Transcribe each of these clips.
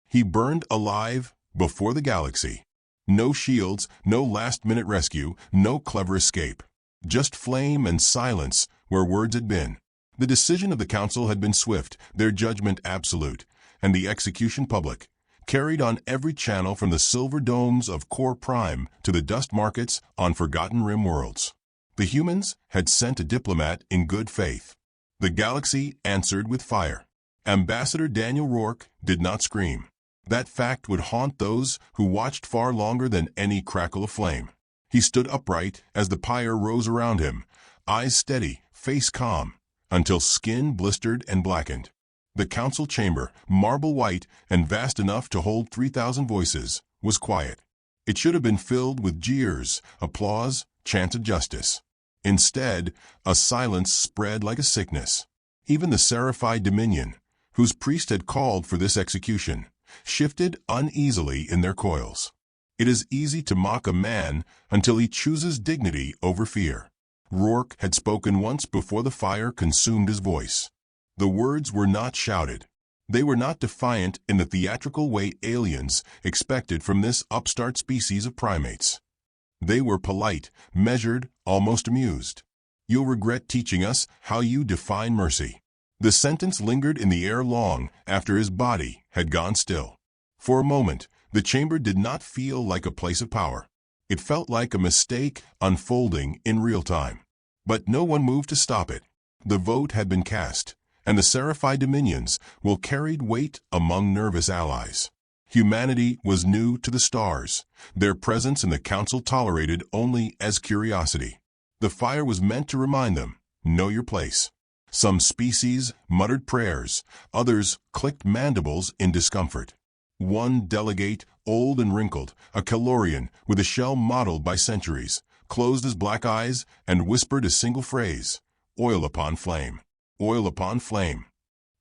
He burned alive before the galaxy. No shields, no last-minute rescue, no clever escape. Just flame and silence where words had been. The decision of the council had been swift, their judgment absolute, and the execution public, carried on every channel from the silver domes of Core Prime to the dust markets on Forgotten Rim worlds. The humans had sent a diplomat in good faith. The galaxy answered with fire. Ambassador Daniel Rourke did not scream. That fact would haunt those who watched far longer than any crackle of flame. He stood upright as the pyre rose around him, eyes steady, face calm, until skin blistered and blackened. The council chamber, marble white and vast enough to hold 3,000 voices, was quiet. It should have been filled with jeers, applause, chants of justice. Instead, a silence spread like a sickness. Even the seraphied dominion, whose priest had called for this execution, shifted uneasily in their coils. It is easy to mock a man until he chooses dignity over fear. Rourke had spoken once before the fire consumed his voice. The words were not shouted. They were not defiant in the theatrical way aliens expected from this upstart species of primates. They were polite, measured, almost amused. "You'll regret teaching us how you define mercy." The sentence lingered in the air long after his body had gone still. For a moment, the chamber did not feel like a place of power. It felt like a mistake unfolding in real time. But no one moved to stop it. The vote had been cast, and the seraphied dominions will carried weight among nervous allies. Humanity was new to the stars, their presence in the council tolerated only as curiosity. The fire was meant to remind them, know your place. Some species muttered prayers, others clicked mandibles in discomfort. One delegate, old and wrinkled, a Calorian with a shell mottled by centuries, closed his black eyes and whispered a single phrase, "Oil upon flame, oil upon flame."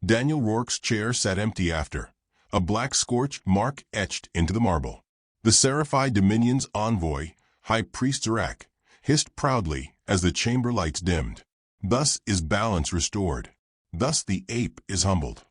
Daniel Rourke's chair sat empty after, a black scorch mark etched into the marble. The seraphied dominion's envoy, High Priest Zarak, hissed proudly as the chamber lights dimmed. Thus is balance restored. Thus the ape is humbled.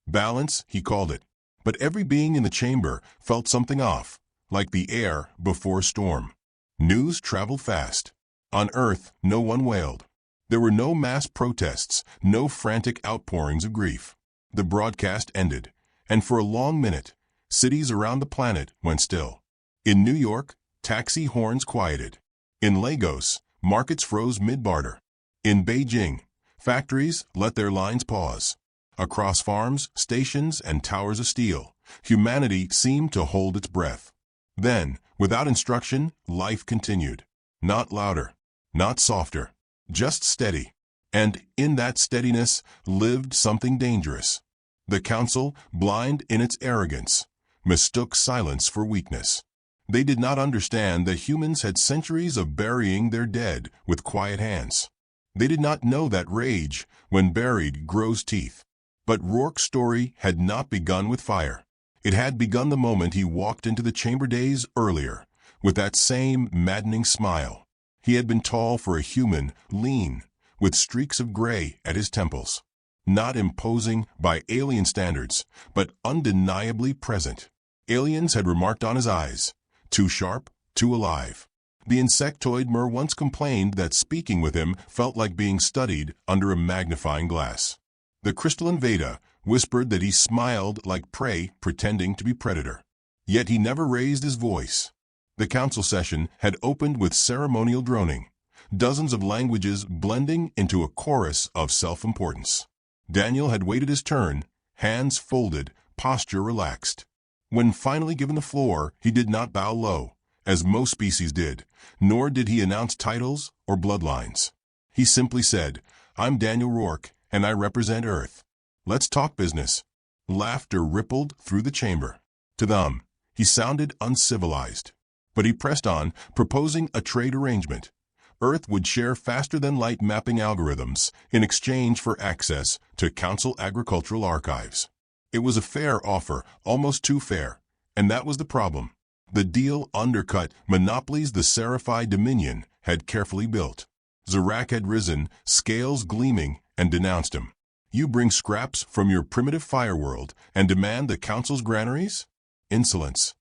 Balance, he called it. But every being in the chamber felt something off, like the air before a storm. News traveled fast. On Earth, no one wailed. There were no mass protests, no frantic outpourings of grief. The broadcast ended, and for a long minute, cities around the planet went still. In New York, taxi horns quieted. In Lagos, markets froze mid-barter. In Beijing, factories let their lines pause. Across farms, stations, and towers of steel, humanity seemed to hold its breath. Then, without instruction, life continued. Not louder, not softer, just steady. And in that steadiness lived something dangerous. The council, blind in its arrogance, mistook silence for weakness. They did not understand that humans had centuries of burying their dead with quiet hands. They did not know that rage, when buried, grows teeth. But Rourke's story had not begun with fire. It had begun the moment he walked into the chamber days earlier, with that same maddening smile. He had been tall for a human, lean, with streaks of gray at his temples. Not imposing by alien standards, but undeniably present. Aliens had remarked on his eyes, too sharp, too alive. The insectoid Mer once complained that speaking with him felt like being studied under a magnifying glass. The crystalline Veda whispered that he smiled like prey pretending to be predator. Yet he never raised his voice. The council session had opened with ceremonial droning, dozens of languages blending into a chorus of self-importance. Daniel had waited his turn, hands folded, posture relaxed. When finally given the floor, he did not bow low, as most species did, nor did he announce titles or bloodlines. He simply said, "I'm Daniel Rourke, and I represent Earth. Let's talk business." Laughter rippled through the chamber. To them, he sounded uncivilized. But he pressed on, proposing a trade arrangement. Earth would share faster-than-light mapping algorithms in exchange for access to Council agricultural archives. It was a fair offer, almost too fair, and that was the problem. The deal undercut monopolies the seraphied dominion had carefully built. Zarak had risen, scales gleaming, and denounced him. You bring scraps from your primitive fire world and demand the council's granaries? Insolence.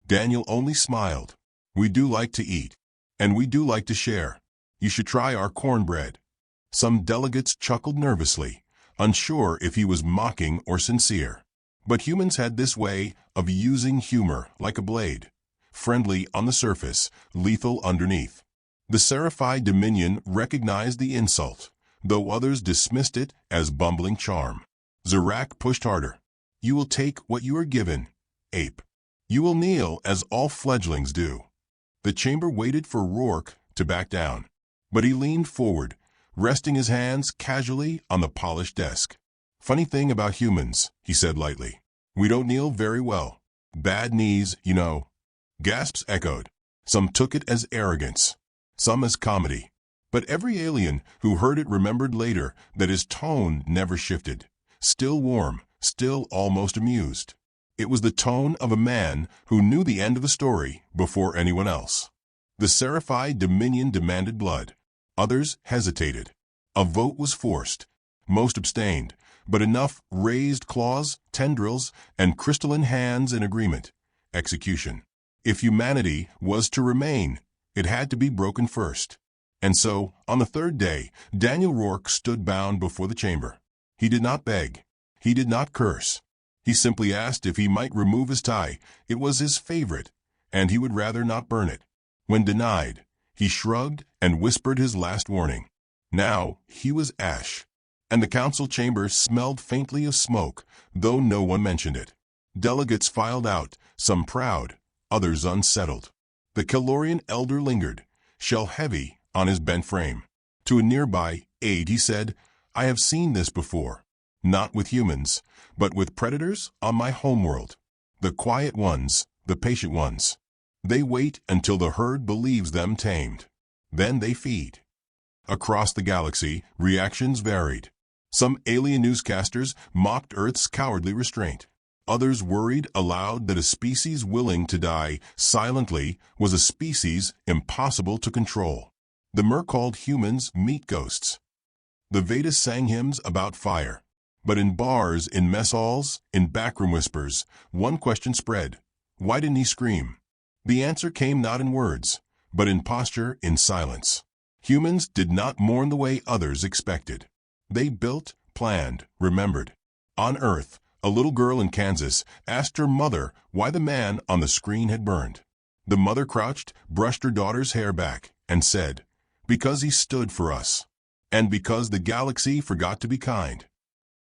Daniel only smiled. We do like to eat. And we do like to share. You should try our cornbread. Some delegates chuckled nervously, unsure if he was mocking or sincere. But humans had this way of using humor like a blade. Friendly on the surface, lethal underneath. The Seraphi Dominion recognized the insult, though others dismissed it as bumbling charm. Zarak pushed harder. You will take what you are given, ape. You will kneel as all fledglings do. The chamber waited for Rourke to back down, but he leaned forward, resting his hands casually on the polished desk. Funny thing about humans, he said lightly. We don't kneel very well. Bad knees, you know. Gasps echoed. Some took it as arrogance, some as comedy. But every alien who heard it remembered later that his tone never shifted. Still warm, still almost amused. It was the tone of a man who knew the end of the story before anyone else. The Seraphi Dominion demanded blood. Others hesitated. A vote was forced. Most abstained, but enough raised claws, tendrils, and crystalline hands in agreement. Execution. If humanity was to remain, it had to be broken first. And so, on the third day, Daniel Rourke stood bound before the chamber. He did not beg. He did not curse. He simply asked if he might remove his tie. It was his favorite, and he would rather not burn it. When denied, he shrugged and whispered his last warning. Now he was ash, and the council chamber smelled faintly of smoke, though no one mentioned it. Delegates filed out, some proud, others unsettled. The Calorian elder lingered, shell heavy on his bent frame. To a nearby aide he said, I have seen this before. Not with humans, but with predators on my homeworld. The quiet ones, the patient ones. They wait until the herd believes them tamed. Then they feed. Across the galaxy, reactions varied. Some alien newscasters mocked Earth's cowardly restraint. Others worried aloud that a species willing to die silently was a species impossible to control. The Mer called humans meat ghosts. The Vedas sang hymns about fire. But in bars, in mess halls, in backroom whispers, one question spread. Why didn't he scream? The answer came not in words, but in posture, in silence. Humans did not mourn the way others expected. They built, planned, remembered. On Earth, a little girl in Kansas asked her mother why the man on the screen had burned. The mother crouched, brushed her daughter's hair back, and said, because he stood for us, and because the galaxy forgot to be kind.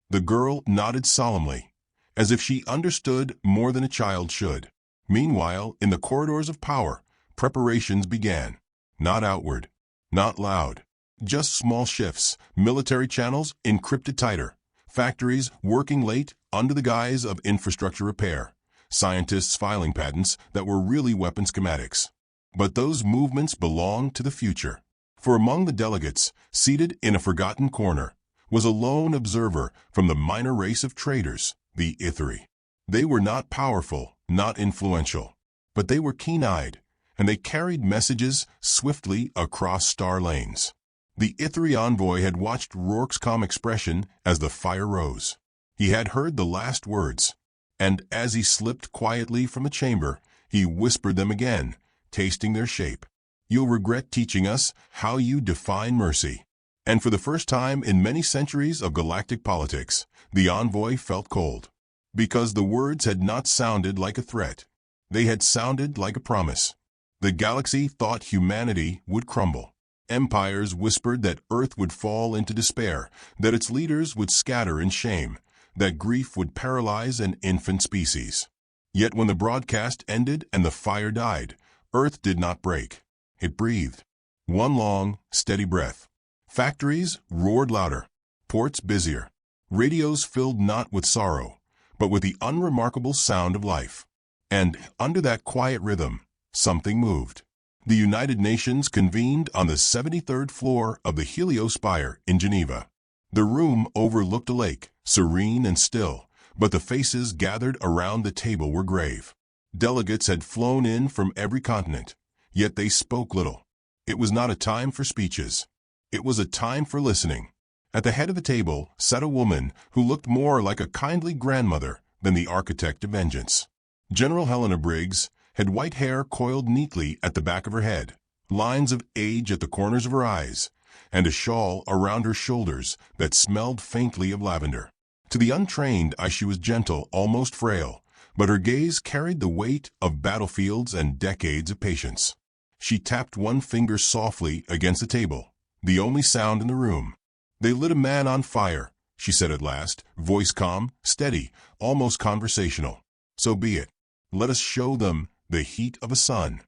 The girl nodded solemnly, as if she understood more than a child should. Meanwhile, in the corridors of power, preparations began. Not outward, not loud, just small shifts, military channels encrypted tighter, factories working late under the guise of infrastructure repair, scientists filing patents that were really weapon schematics. But those movements belonged to the future. For among the delegates, seated in a forgotten corner, was a lone observer from the minor race of traders, the Ithri. They were not powerful, not influential, but they were keen-eyed, and they carried messages swiftly across star lanes. The Ithri envoy had watched Rourke's calm expression as the fire rose. He had heard the last words, and as he slipped quietly from the chamber, he whispered them again, tasting their shape. You'll regret teaching us how you define mercy. And for the first time in many centuries of galactic politics, the envoy felt cold. Because the words had not sounded like a threat. They had sounded like a promise. The galaxy thought humanity would crumble. Empires whispered that Earth would fall into despair, that its leaders would scatter in shame, that grief would paralyze an infant species. Yet when the broadcast ended and the fire died, Earth did not break. It breathed. One long, steady breath. Factories roared louder, ports busier. Radios filled not with sorrow, but with the unremarkable sound of life. And, under that quiet rhythm, something moved. The United Nations convened on the 73rd floor of the Heliospire in Geneva. The room overlooked a lake, serene and still, but the faces gathered around the table were grave. Delegates had flown in from every continent, yet they spoke little. It was not a time for speeches. It was a time for listening. At the head of the table sat a woman who looked more like a kindly grandmother than the architect of vengeance. General Helena Briggs had white hair coiled neatly at the back of her head, lines of age at the corners of her eyes, and a shawl around her shoulders that smelled faintly of lavender. To the untrained eye she was gentle, almost frail, but her gaze carried the weight of battlefields and decades of patience. She tapped one finger softly against the table, the only sound in the room. "They lit a man on fire," she said at last, voice calm, steady, almost conversational. "So be it. Let us show them the heat of a sun."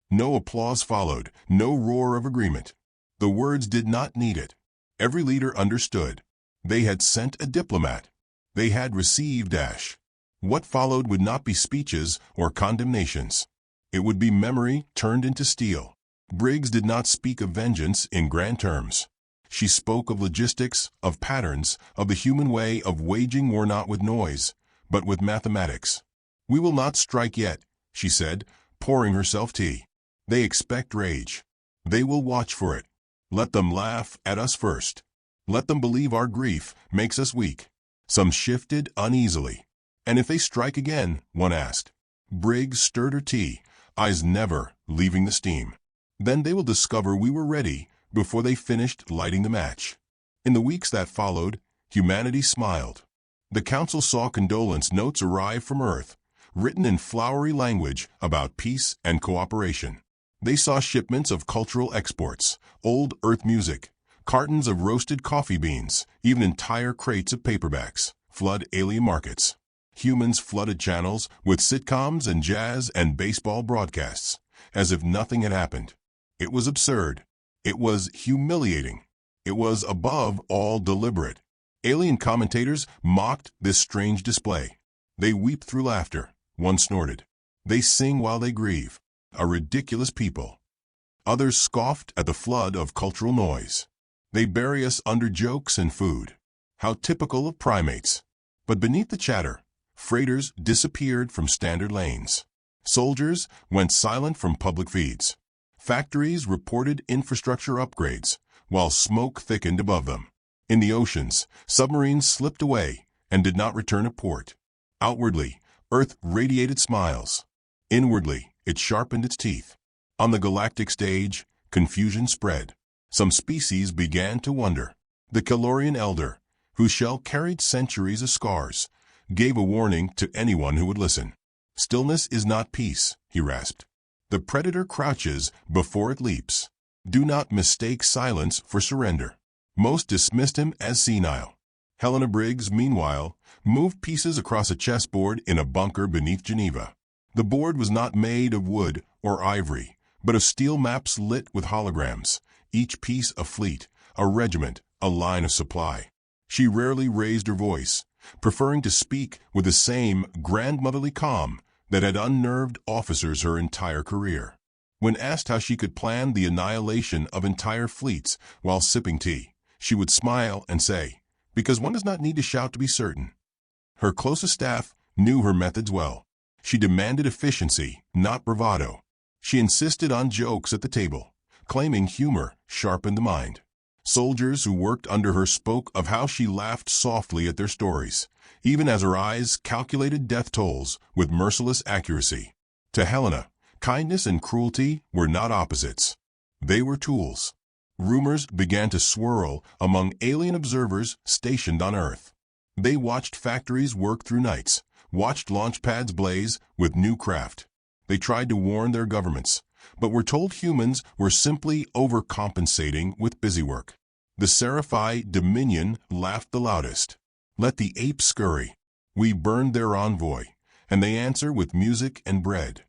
No applause followed, no roar of agreement. The words did not need it. Every leader understood. They had sent a diplomat. They had received dash. What followed would not be speeches or condemnations. It would be memory turned into steel. Briggs did not speak of vengeance in grand terms. She spoke of logistics, of patterns, of the human way of waging war not with noise, but with mathematics. "We will not strike yet," she said, pouring herself tea. "They expect rage. They will watch for it. Let them laugh at us first. Let them believe our grief makes us weak." Some shifted uneasily. "And if they strike again?" one asked. Briggs stirred her tea, eyes never leaving the steam. "Then they will discover we were ready before they finished lighting the match." In the weeks that followed, humanity smiled. The council saw condolence notes arrive from Earth, written in flowery language about peace and cooperation. They saw shipments of cultural exports, old Earth music, cartons of roasted coffee beans, even entire crates of paperbacks, flood alien markets. Humans flooded channels with sitcoms and jazz and baseball broadcasts, as if nothing had happened. It was absurd. It was humiliating. It was above all deliberate. Alien commentators mocked this strange display. "They weep through laughter," one snorted. "They sing while they grieve. A ridiculous people." Others scoffed at the flood of cultural noise. "They bury us under jokes and food." How typical of primates. But beneath the chatter, freighters disappeared from standard lanes. Soldiers went silent from public feeds. Factories reported infrastructure upgrades, while smoke thickened above them. In the oceans, submarines slipped away and did not return to port. Outwardly, Earth radiated smiles. Inwardly, it sharpened its teeth. On the galactic stage, confusion spread. Some species began to wonder. The Calorian elder, whose shell carried centuries of scars, gave a warning to anyone who would listen. "Stillness is not peace," he rasped. "The predator crouches before it leaps. Do not mistake silence for surrender." Most dismissed him as senile. Helena Briggs, meanwhile, moved pieces across a chessboard in a bunker beneath Geneva. The board was not made of wood or ivory, but of steel maps lit with holograms, each piece a fleet, a regiment, a line of supply. She rarely raised her voice, preferring to speak with the same grandmotherly calm that had unnerved officers her entire career. When asked how she could plan the annihilation of entire fleets while sipping tea, she would smile and say, "Because one does not need to shout to be certain." Her closest staff knew her methods well. She demanded efficiency, not bravado. She insisted on jokes at the table, claiming humor sharpened the mind. Soldiers who worked under her spoke of how she laughed softly at their stories, even as her eyes calculated death tolls with merciless accuracy. To Helena, kindness and cruelty were not opposites. They were tools. Rumors began to swirl among alien observers stationed on Earth. They watched factories work through nights, watched launch pads blaze with new craft. They tried to warn their governments, but were told humans were simply overcompensating with busywork. The Seraphi Dominion laughed the loudest. "Let the apes scurry. We burned their envoy, and they answer with music and bread."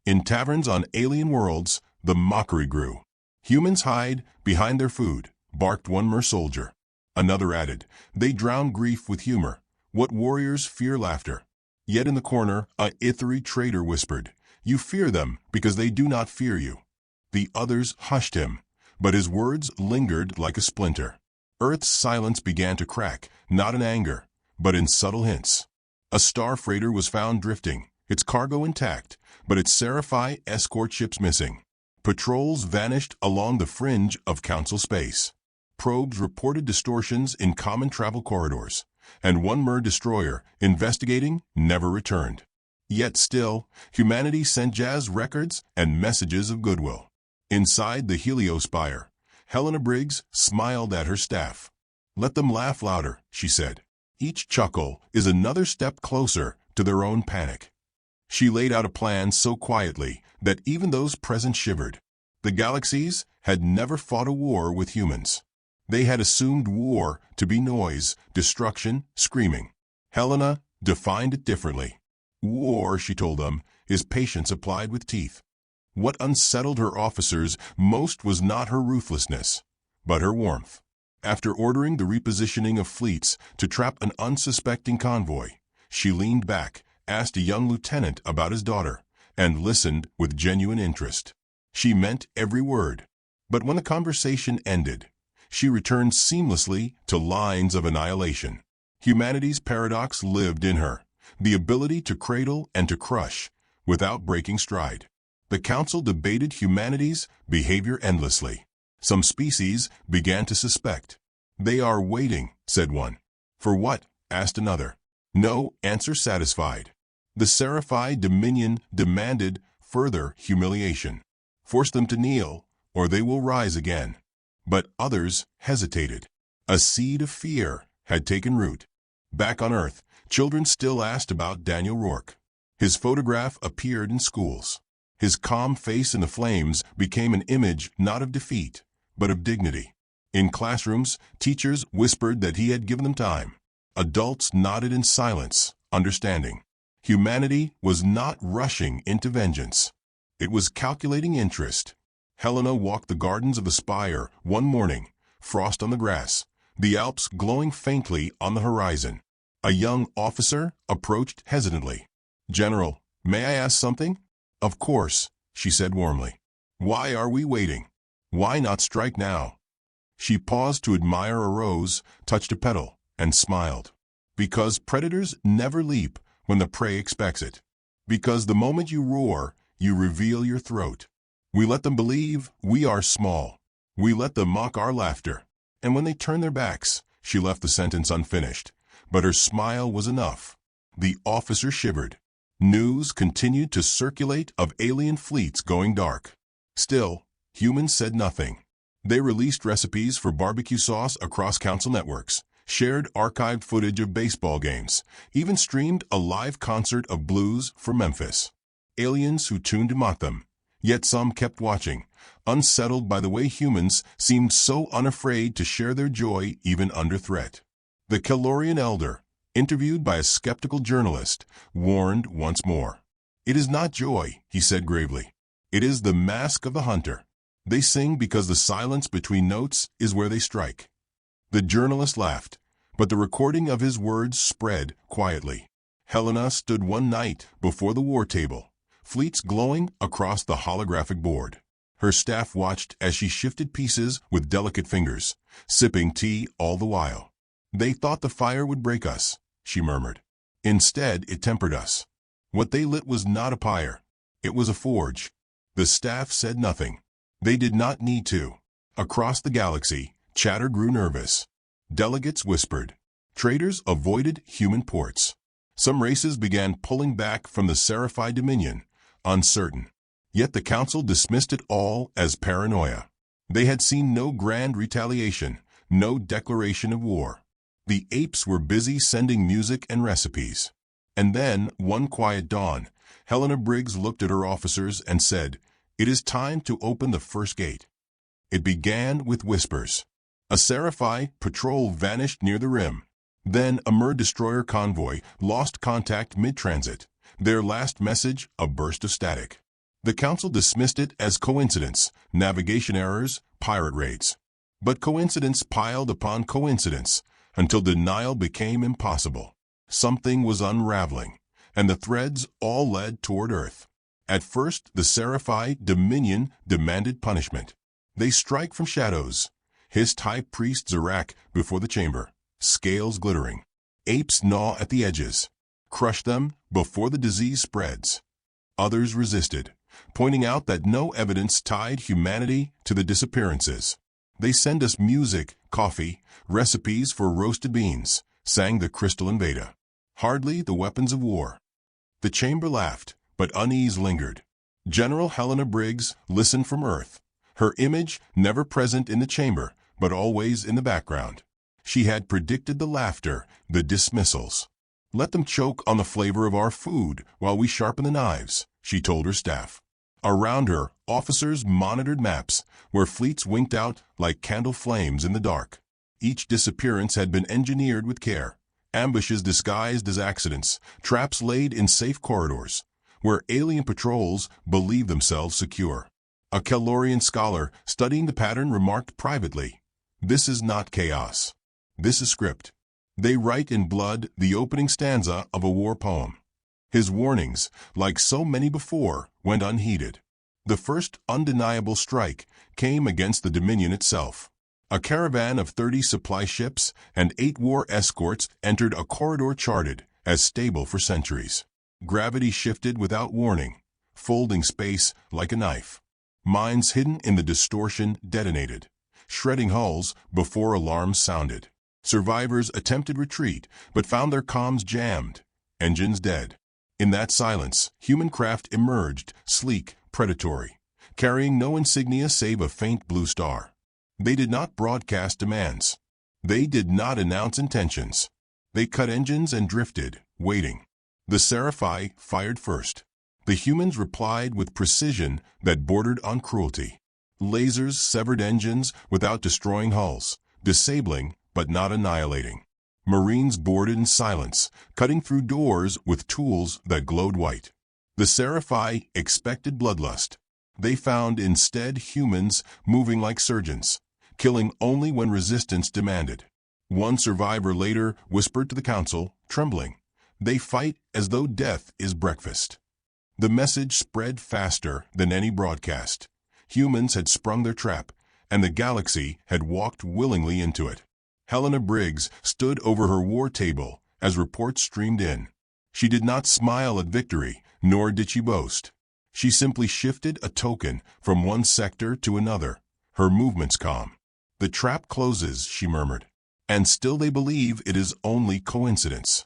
In taverns on alien worlds, the mockery grew. "Humans hide behind their food," barked one mer soldier. Another added, "They drown grief with humor. What warriors fear laughter." Yet in the corner, a Ithri trader whispered, "You fear them because they do not fear you." The others hushed him, but his words lingered like a splinter. Earth's silence began to crack, not in anger, but in subtle hints. A star freighter was found drifting, its cargo intact, but its Seraphi escort ships missing. Patrols vanished along the fringe of council space. probes reported distortions in common travel corridors, and one Mer destroyer investigating never returned. Yet still, humanity sent jazz records and messages of goodwill. Inside the heliospire, Helena Briggs smiled at her staff. "Let them laugh louder," she said. "Each chuckle is another step closer to their own panic." She laid out a plan so quietly that even those present shivered. The galaxies had never fought a war with humans. They had assumed war to be noise, destruction, screaming. Helena defined it differently. "War," she told them, "is patience applied with teeth." What unsettled her officers most was not her ruthlessness, but her warmth. After ordering the repositioning of fleets to trap an unsuspecting convoy, she leaned back, asked a young lieutenant about his daughter, and listened with genuine interest. She meant every word. But when the conversation ended, she returned seamlessly to lines of annihilation. Humanity's paradox lived in her, the ability to cradle and to crush without breaking stride. The council debated humanity's behavior endlessly. Some species began to suspect. "They are waiting," said one. "For what?" asked another. No answer satisfied. The Seraphi Dominion demanded further humiliation. "Force them to kneel, or they will rise again." But others hesitated. A seed of fear had taken root. Back on Earth, children still asked about Daniel Rourke. His photograph appeared in schools. His calm face in the flames became an image not of defeat, but of dignity. In classrooms, teachers whispered that he had given them time. Adults nodded in silence, understanding. Humanity was not rushing into vengeance. It was calculating interest. Helena walked the gardens of the spire one morning, frost on the grass, the Alps glowing faintly on the horizon. A young officer approached hesitantly. "General, may I ask something?" "Of course," she said warmly. "Why are we waiting? Why not strike now?" She paused to admire a rose, touched a petal, and smiled. "Because predators never leap when the prey expects it. Because the moment you roar, you reveal your throat. We let them believe we are small. We let them mock our laughter. And when they turn their backs," she left the sentence unfinished, but her smile was enough. The officer shivered. News continued to circulate of alien fleets going dark. Still, humans said nothing. They released recipes for barbecue sauce across council networks, shared archived footage of baseball games, even streamed a live concert of blues from Memphis. Aliens who tuned to mock them. Yet some kept watching, unsettled by the way humans seemed so unafraid to share their joy even under threat. The Calorian elder, interviewed by a skeptical journalist, warned once more. "It is not joy," he said gravely. "It is the mask of the hunter. They sing because the silence between notes is where they strike." The journalist laughed, but the recording of his words spread quietly. Helena stood one night before the war table, fleets glowing across the holographic board. Her staff watched as she shifted pieces with delicate fingers, sipping tea all the while. "They thought the fire would break us," she murmured. "Instead, it tempered us. What they lit was not a pyre. It was a forge." The staff said nothing. They did not need to. Across the galaxy, chatter grew nervous. Delegates whispered. Traders avoided human ports. Some races began pulling back from the Seraphi Dominion, uncertain. Yet the council dismissed it all as paranoia. They had seen no grand retaliation, no declaration of war. The apes were busy sending music and recipes. And then, one quiet dawn, Helena Briggs looked at her officers and said, "It is time to open the first gate." It began with whispers. A Seraphi patrol vanished near the rim. Then a Mer destroyer convoy lost contact mid-transit, their last message a burst of static. The council dismissed it as coincidence, navigation errors, pirate raids. But coincidence piled upon coincidence until denial became impossible. Something was unraveling, and the threads all led toward Earth. At first, the Seraphi Dominion demanded punishment. They strike from shadows, hissed High Priest Zarak before the chamber, scales glittering. Apes gnaw at the edges. Crush them before the disease spreads. Others resisted, pointing out that no evidence tied humanity to the disappearances. They send us music, coffee, recipes for roasted beans, sang the crystalline Veda. Hardly the weapons of war. The chamber laughed, but unease lingered. General Helena Briggs listened from Earth, her image never present in the chamber, but always in the background. She had predicted the laughter, the dismissals. "Let them choke on the flavor of our food while we sharpen the knives," she told her staff. Around her, officers monitored maps, where fleets winked out like candle flames in the dark. Each disappearance had been engineered with care. Ambushes disguised as accidents, traps laid in safe corridors, where alien patrols believed themselves secure. A Kellorian scholar studying the pattern remarked privately, "This is not chaos. This is script. They write in blood the opening stanza of a war poem." His warnings, like so many before, went unheeded. The first undeniable strike came against the Dominion itself. A caravan of 30 supply ships and 8 war escorts entered a corridor charted as stable for centuries. Gravity shifted without warning, folding space like a knife. Mines hidden in the distortion detonated, shredding hulls before alarms sounded. Survivors attempted retreat, but found their comms jammed, engines dead. In that silence, human craft emerged, sleek, predatory, carrying no insignia save a faint blue star. They did not broadcast demands. They did not announce intentions. They cut engines and drifted, waiting. The Seraphi fired first. The humans replied with precision that bordered on cruelty. Lasers severed engines without destroying hulls, disabling but not annihilating. Marines boarded in silence, cutting through doors with tools that glowed white. The Seraphi expected bloodlust. They found instead humans moving like surgeons, killing only when resistance demanded. One survivor later whispered to the council, trembling, "They fight as though death is breakfast." The message spread faster than any broadcast. Humans had sprung their trap, and the galaxy had walked willingly into it. Helena Briggs stood over her war table as reports streamed in. She did not smile at victory, nor did she boast. She simply shifted a token from one sector to another, her movements calm. "The trap closes," she murmured, "and still they believe it is only coincidence."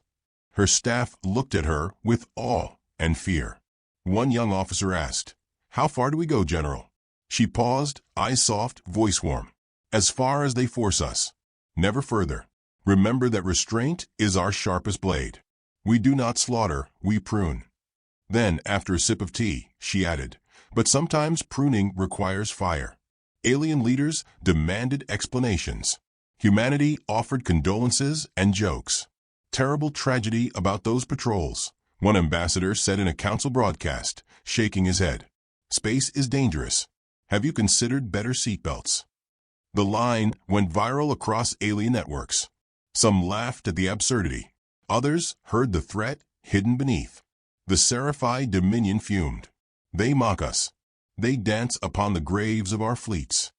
Her staff looked at her with awe and fear. One young officer asked, "How far do we go, General?" She paused, eyes soft, voice warm. "As far as they force us. Never further. Remember that restraint is our sharpest blade. We do not slaughter, we prune." Then, after a sip of tea, she added, "But sometimes pruning requires fire." Alien leaders demanded explanations. Humanity offered condolences and jokes. "Terrible tragedy about those patrols," one ambassador said in a council broadcast, shaking his head. "Space is dangerous. Have you considered better seatbelts?" The line went viral across alien networks. Some laughed at the absurdity. Others heard the threat hidden beneath. The Seraphi Dominion fumed. "They mock us. They dance upon the graves of our fleets."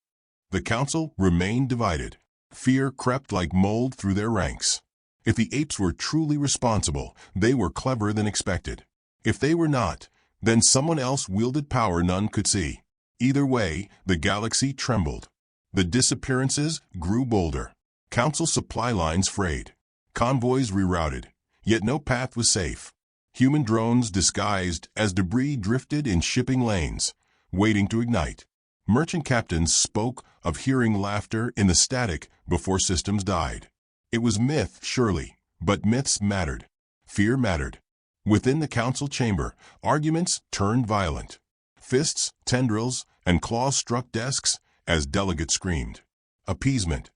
The council remained divided. Fear crept like mold through their ranks. If the apes were truly responsible, they were cleverer than expected. If they were not, then someone else wielded power none could see. Either way, the galaxy trembled. The disappearances grew bolder. Council supply lines frayed. Convoys rerouted. Yet no path was safe. Human drones disguised as debris drifted in shipping lanes, waiting to ignite. Merchant captains spoke of hearing laughter in the static before systems died. It was myth, surely, but myths mattered. Fear mattered. Within the council chamber, arguments turned violent. Fists, tendrils, and claws struck desks as delegates screamed. Appeasement.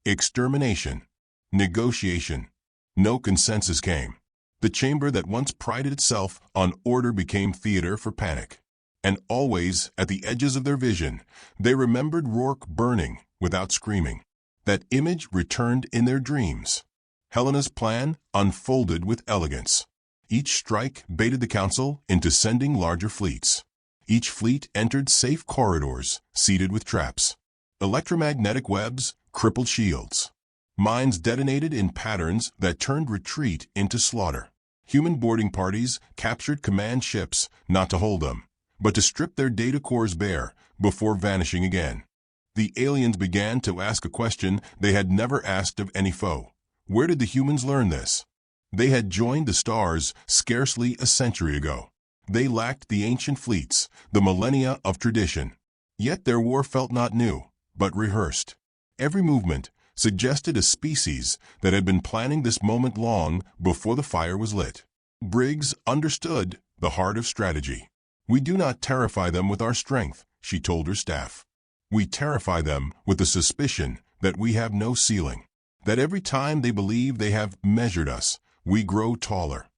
Extermination. Negotiation. No consensus came. The chamber that once prided itself on order became theater for panic. And always, at the edges of their vision, they remembered Rourke burning without screaming. That image returned in their dreams. Helena's plan unfolded with elegance. Each strike baited the council into sending larger fleets. Each fleet entered safe corridors, seeded with traps. Electromagnetic webs crippled shields. Mines detonated in patterns that turned retreat into slaughter. Human boarding parties captured command ships not to hold them, but to strip their data cores bare before vanishing again. The aliens began to ask a question they had never asked of any foe. Where did the humans learn this? They had joined the stars scarcely a century ago. They lacked the ancient fleets, the millennia of tradition. Yet their war felt not new, but rehearsed. Every movement suggested a species that had been planning this moment long before the fire was lit. Briggs understood the heart of strategy. "We do not terrify them with our strength," she told her staff. "We terrify them with the suspicion that we have no ceiling, that every time they believe they have measured us, we grow taller."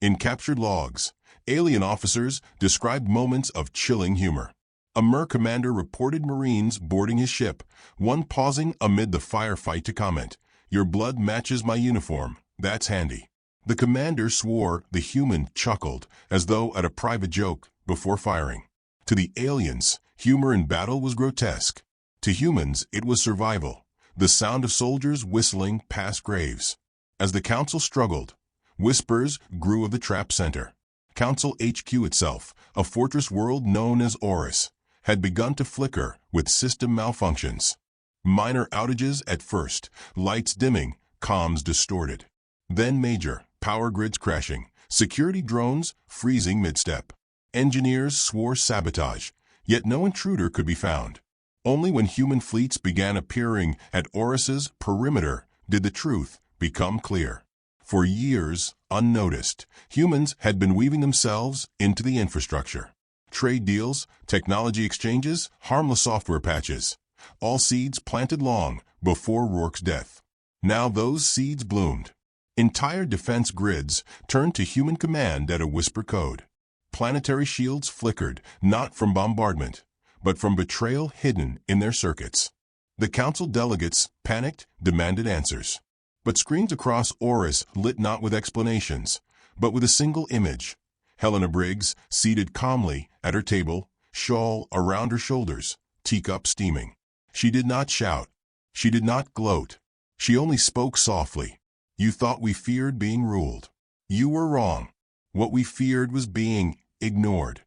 In captured logs, alien officers described moments of chilling humor. A Mer commander reported Marines boarding his ship, one pausing amid the firefight to comment, "Your blood matches my uniform. That's handy." The commander swore, the human chuckled, as though at a private joke, before firing. To the aliens, humor in battle was grotesque. To humans, it was survival, the sound of soldiers whistling past graves. As the council struggled, whispers grew of the trap center. Council HQ itself, a fortress world known as Oris, had begun to flicker with system malfunctions. Minor outages at first, lights dimming, comms distorted. Then major, power grids crashing, security drones freezing mid-step. Engineers swore sabotage, yet no intruder could be found. Only when human fleets began appearing at Oris's perimeter did the truth become clear. For years, unnoticed, humans had been weaving themselves into the infrastructure. Trade deals, technology exchanges, harmless software patches. All seeds planted long before Rourke's death. Now those seeds bloomed. Entire defense grids turned to human command at a whisper code. Planetary shields flickered, not from bombardment, but from betrayal hidden in their circuits. The council delegates, panicked, demanded answers. But screens across Oris lit not with explanations, but with a single image. Helena Briggs, seated calmly at her table, shawl around her shoulders, teacup steaming. She did not shout. She did not gloat. She only spoke softly. "You thought we feared being ruled. You were wrong. What we feared was being ignored."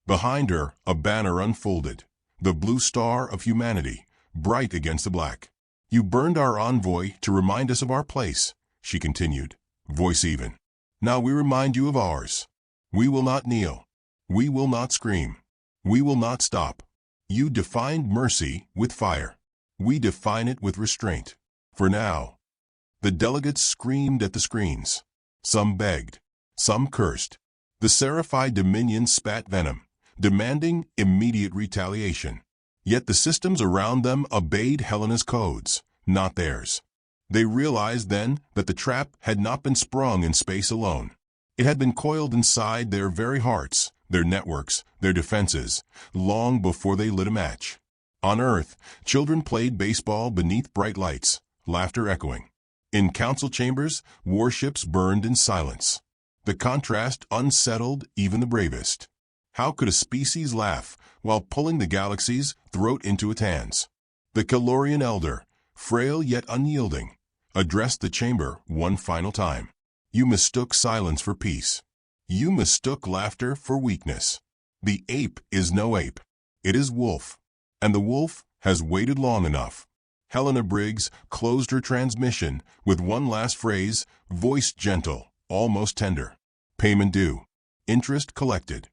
Behind her, a banner unfolded, the blue star of humanity, bright against the black. "You burned our envoy to remind us of our place," she continued, voice even. "Now we remind you of ours. We will not kneel. We will not scream. We will not stop. You defined mercy with fire. We define it with restraint. For now." The delegates screamed at the screens. Some begged. Some cursed. The seraphied dominion spat venom, demanding immediate retaliation. Yet the systems around them obeyed Helena's codes, not theirs. They realized then that the trap had not been sprung in space alone. It had been coiled inside their very hearts, their networks, their defenses, long before they lit a match. On Earth, children played baseball beneath bright lights, laughter echoing. In council chambers, warships burned in silence. The contrast unsettled even the bravest. How could a species laugh while pulling the galaxy's throat into its hands? The Calorian elder, frail yet unyielding, addressed the chamber one final time. "You mistook silence for peace. You mistook laughter for weakness. The ape is no ape. It is wolf. And the wolf has waited long enough." Helena Briggs closed her transmission with one last phrase, voice gentle, almost tender. "Payment due. Interest collected."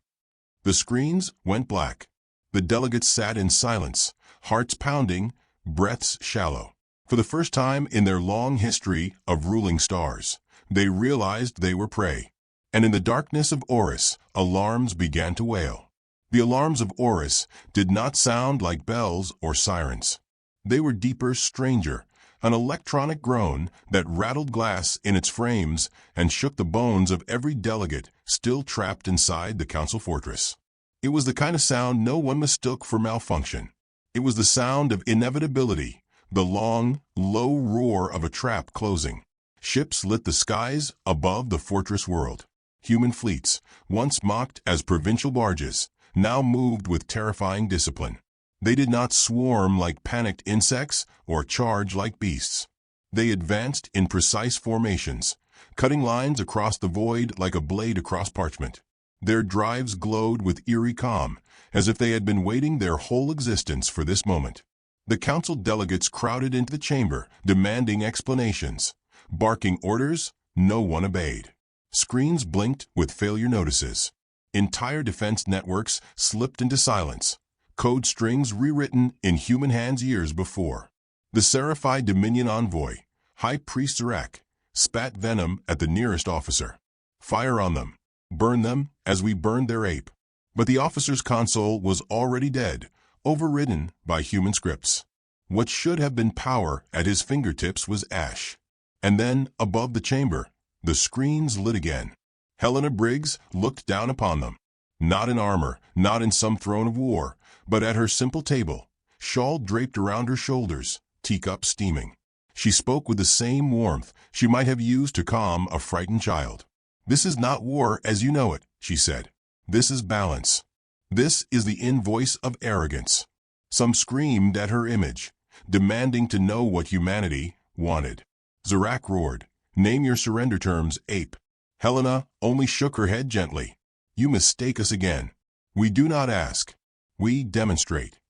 The screens went black. The delegates sat in silence, hearts pounding, breaths shallow. For the first time in their long history of ruling stars, they realized they were prey. And in the darkness of Oris, alarms began to wail. The alarms of Oris did not sound like bells or sirens. They were deeper, stranger, an electronic groan that rattled glass in its frames and shook the bones of every delegate still trapped inside the council fortress. It was the kind of sound no one mistook for malfunction. It was the sound of inevitability, the long, low roar of a trap closing. Ships lit the skies above the fortress world. Human fleets, once mocked as provincial barges, now moved with terrifying discipline. They did not swarm like panicked insects or charge like beasts. They advanced in precise formations, cutting lines across the void like a blade across parchment. Their drives glowed with eerie calm, as if they had been waiting their whole existence for this moment. The council delegates crowded into the chamber, demanding explanations. Barking orders, no one obeyed. Screens blinked with failure notices. Entire defense networks slipped into silence. Code strings rewritten in human hands years before. The Seraphi Dominion envoy, High Priest Zarak, spat venom at the nearest officer. Fire on them. Burn them as we burned their ape. But the officer's console was already dead, overridden by human scripts. What should have been power at his fingertips was ash. And then, above the chamber, the screens lit again. Helena Briggs looked down upon them. Not in armor, not in some throne of war, but at her simple table, shawl draped around her shoulders, teacup steaming. She spoke with the same warmth she might have used to calm a frightened child. "This is not war as you know it," she said. "This is balance. This is the invoice of arrogance." Some screamed at her image, demanding to know what humanity wanted. Zarak roared, "Name your surrender terms, ape." Helena only shook her head gently. "You mistake us again. We do not ask. We demonstrate."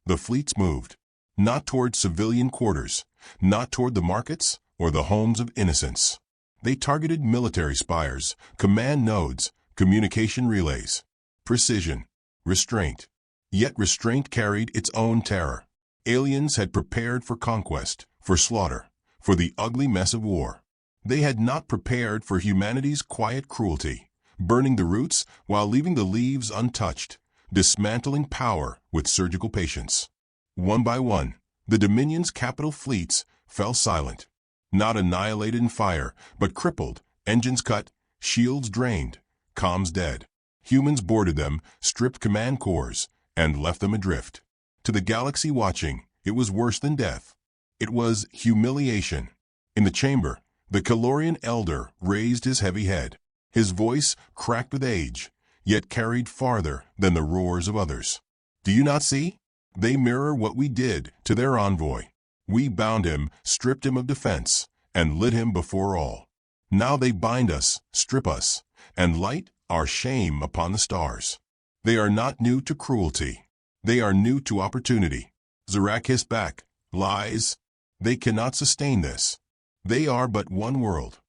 The fleets moved, not toward civilian quarters, not toward the markets or the homes of innocents. They targeted military spires, command nodes, communication relays. Precision, restraint. Yet restraint carried its own terror. Aliens had prepared for conquest, for slaughter, for the ugly mess of war. They had not prepared for humanity's quiet cruelty, burning the roots while leaving the leaves untouched, dismantling power with surgical patience. One by one, the Dominion's capital fleets fell silent. Not annihilated in fire, but crippled, engines cut, shields drained, comms dead. Humans boarded them, stripped command cores, and left them adrift. To the galaxy watching, it was worse than death. It was humiliation. In the chamber, the Calorian elder raised his heavy head. His voice cracked with age, yet carried farther than the roars of others. "Do you not see? They mirror what we did to their envoy. We bound him, stripped him of defense, and lit him before all. Now they bind us, strip us, and light our shame upon the stars. They are not new to cruelty. They are new to opportunity." Zarak hissed back, "Lies. They cannot sustain this. They are but one world."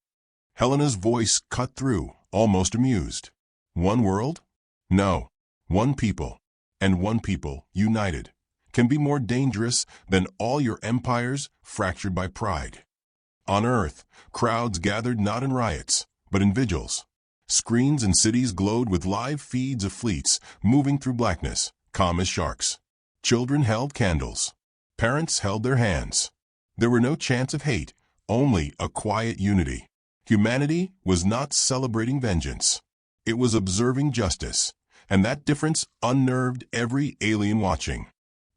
Helena's voice cut through, almost amused. "One world? No. One people. And one people, united, can be more dangerous than all your empires fractured by pride." On Earth, crowds gathered not in riots, but in vigils. Screens in cities glowed with live feeds of fleets moving through blackness, calm as sharks. Children held candles. Parents held their hands. There were no chants of hate, only a quiet unity. Humanity was not celebrating vengeance. It was observing justice, and that difference unnerved every alien watching.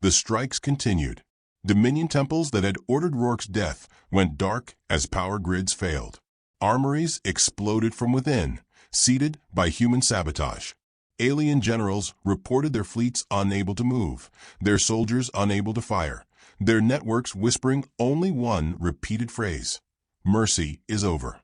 The strikes continued. Dominion temples that had ordered Rourke's death went dark as power grids failed. Armories exploded from within, seeded by human sabotage. Alien generals reported their fleets unable to move, their soldiers unable to fire, their networks whispering only one repeated phrase: "Mercy is over."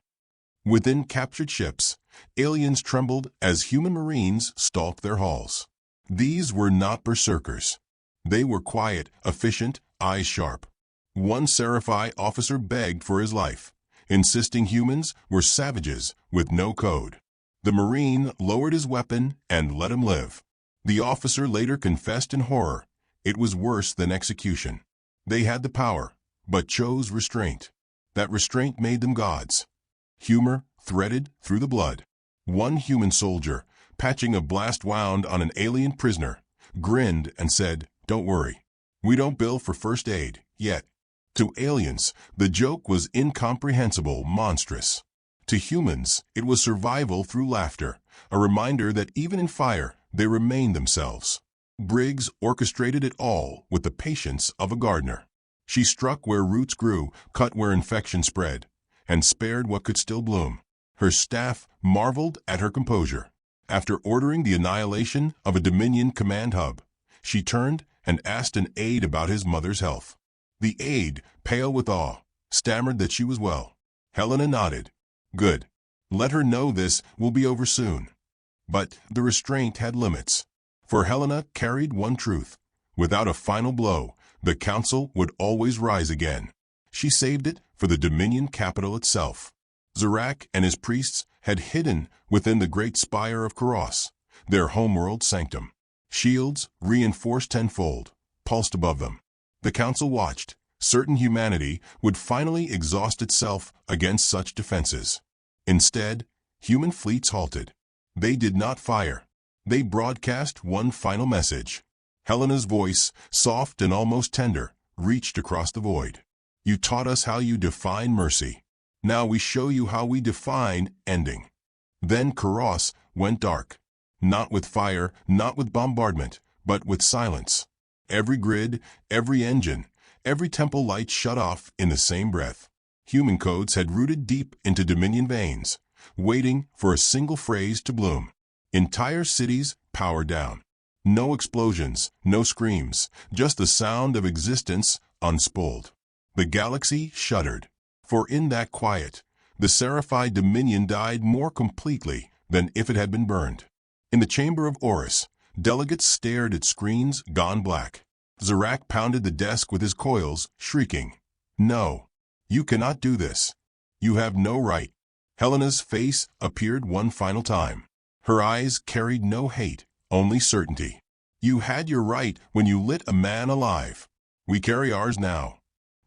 Within captured ships, aliens trembled as human marines stalked their halls. These were not berserkers. They were quiet, efficient, eyes sharp. One Seraphi officer begged for his life, insisting humans were savages with no code. The Marine lowered his weapon and let him live. The officer later confessed in horror. It was worse than execution. They had the power, but chose restraint. That restraint made them gods. Humor threaded through the blood. One human soldier, patching a blast wound on an alien prisoner, grinned and said, "Don't worry. We don't bill for first aid, yet." To aliens, the joke was incomprehensible, monstrous. To humans, it was survival through laughter, a reminder that even in fire, they remained themselves. Briggs orchestrated it all with the patience of a gardener. She struck where roots grew, cut where infection spread, and spared what could still bloom. Her staff marveled at her composure. After ordering the annihilation of a Dominion command hub, she turned and asked an aide about his mother's health. The aide, pale with awe, stammered that she was well. Helena nodded. "Good. Let her know this will be over soon." But the restraint had limits. For Helena carried one truth. Without a final blow, The council would always rise again. She saved it for the Dominion capital itself. Zarak and his priests had hidden within the great spire of Karos, their homeworld sanctum. Shields, reinforced tenfold, pulsed above them. The council watched, certain humanity would finally exhaust itself against such defenses. Instead, human fleets halted. They did not fire. They broadcast one final message. Helena's voice, soft and almost tender, reached across the void. You taught us how you define mercy. Now we show you how we define ending. Then Karos went dark. Not with fire, not with bombardment, but with silence. Every grid, every engine, every temple light shut off in the same breath. Human codes had rooted deep into Dominion veins, waiting for a single phrase to bloom. Entire cities powered down. No explosions, no screams, just the sound of existence unspooled. The galaxy shuddered, for in that quiet, the seraphied Dominion died more completely than if it had been burned. In the chamber of Horus, delegates stared at screens gone black. Zarak pounded the desk with his coils, shrieking, "No, you cannot do this. You have no right." Helena's face appeared one final time. Her eyes carried no hate, only certainty. You had your right when you lit a man alive. We carry ours now.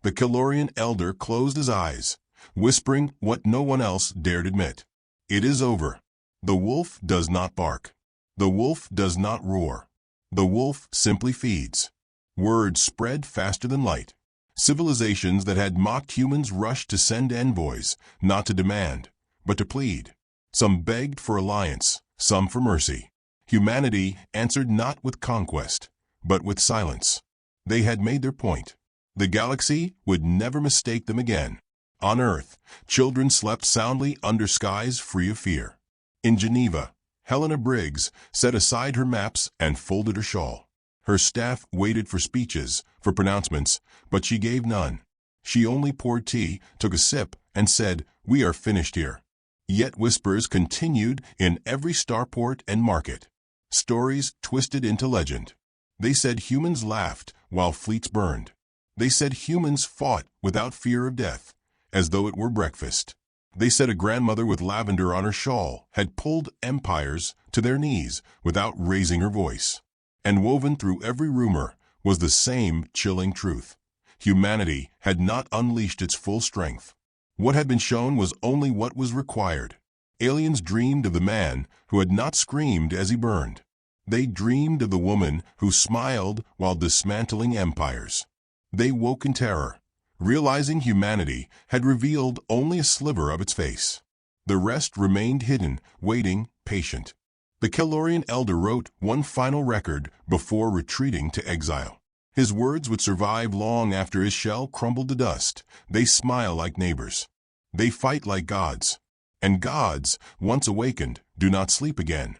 The Calorian elder closed his eyes, whispering what no one else dared admit. It is over. The wolf does not bark. The wolf does not roar. The wolf simply feeds. Words spread faster than light. Civilizations that had mocked humans rushed to send envoys, not to demand, but to plead. Some begged for alliance, some for mercy. Humanity answered not with conquest, but with silence. They had made their point. The galaxy would never mistake them again. On Earth, children slept soundly under skies free of fear. In Geneva, Helena Briggs set aside her maps and folded her shawl. Her staff waited for speeches, for pronouncements, but she gave none. She only poured tea, took a sip, and said, "We are finished here." Yet whispers continued in every starport and market. Stories twisted into legend. They said humans laughed while fleets burned. They said humans fought without fear of death, as though it were breakfast. They said a grandmother with lavender on her shawl had pulled empires to their knees without raising her voice. And woven through every rumor was the same chilling truth. Humanity had not unleashed its full strength. What had been shown was only what was required. Aliens dreamed of the man who had not screamed as he burned. They dreamed of the woman who smiled while dismantling empires. They woke in terror, realizing humanity had revealed only a sliver of its face. The rest remained hidden, waiting, patient. The Calorian elder wrote one final record before retreating to exile. His words would survive long after his shell crumbled to dust. They smile like neighbors. They fight like gods. And gods, once awakened, do not sleep again.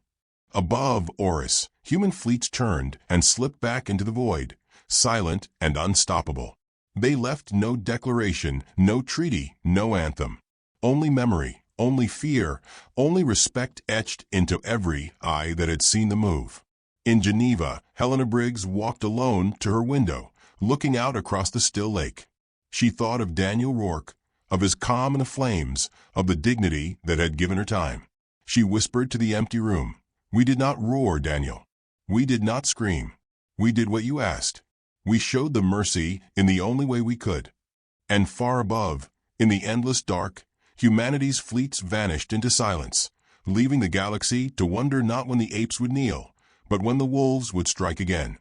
Above Horus, human fleets turned and slipped back into the void, silent and unstoppable. They left no declaration, no treaty, no anthem. Only memory, only fear, only respect etched into every eye that had seen the move. In Geneva, Helena Briggs walked alone to her window, looking out across the still lake. She thought of Daniel Rourke, of his calm in the flames, of the dignity that had given her time. She whispered to the empty room, "We did not roar, Daniel. We did not scream. We did what you asked. We showed the mercy in the only way we could." And far above, in the endless dark, humanity's fleets vanished into silence, leaving the galaxy to wonder not when the apes would kneel, but when the wolves would strike again.